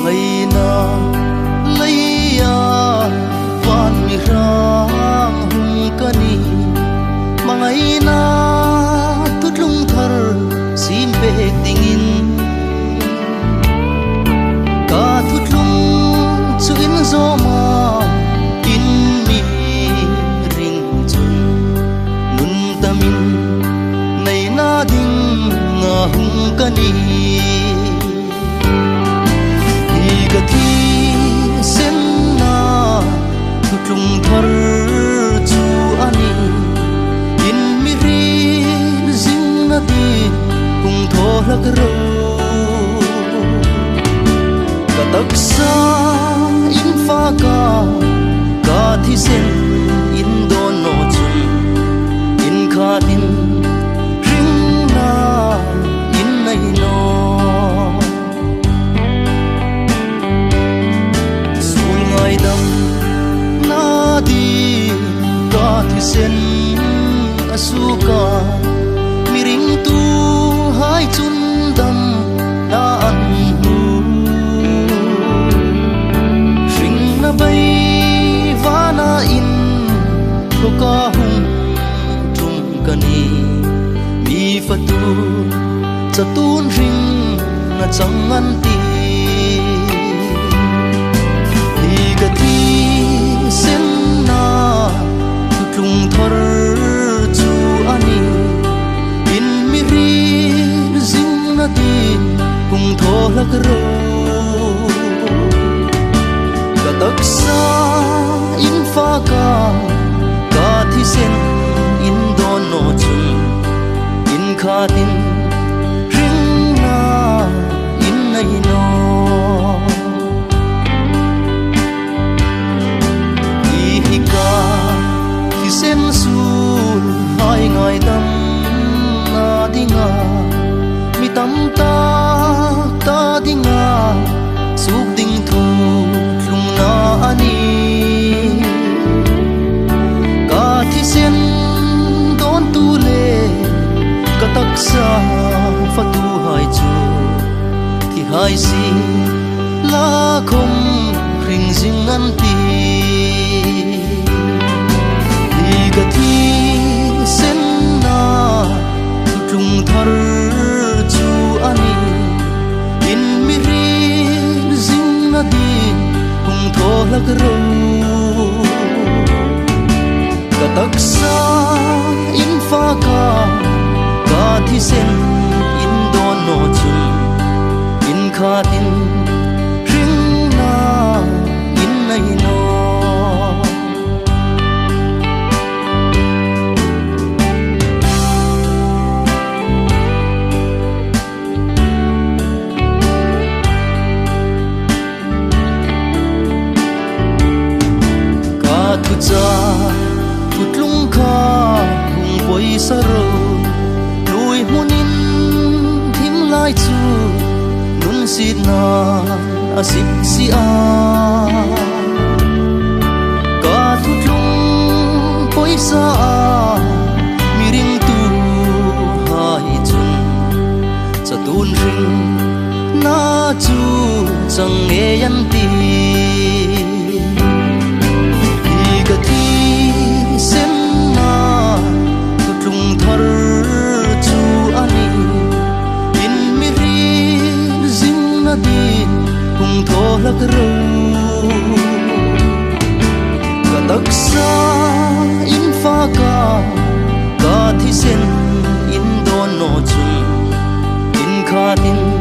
ngày na lấy van mi rang hung kani mà ngày na tút lung thar sim pe tingin ka tút lung chu in zo ma in mi ring chun nun tamin nay na ding nga hung kani sen na tutlung thar chu ani in mi ri zing na di kung tho lak ro ka taksa in fa ka thi sen in don no chun in kha din ring na in nai no dam na di ka thi sen asuka miring tu hai chun dam na an hu ring na bai va na in ka hum tum kani mi fatu chatun ring na changan ti sen na tutlung thar chu ani in mi ri zing na ti kung tho lak ro ka taksa in fa ka thi sen in don no chun in kha tin ring na in nai no sen sul hai ngai dam na dinga mi tam ta dinga suk ding thu lung na ani ka thi sen don tu le ka taksa fa tu hai chu thi hai si la khom ring jing an ti ka thi sen na tutlung thar chu ani in mi ri zing na di kung tho lak ro ka taksa in fa ka thi sen in don no chun in kha tin ring na in nai no thu cha tutlung kha hung boi sa ro lui munin thim lai chu nun sit na asip si a ka tutlung boi sa miring tu hai chun chatun ring na chu chang nge yan ti sen na tutlung thar chu ani in mi ri zing na di kung tho lak ro ka taksa in fa ka thi sen in don no chun in kha tin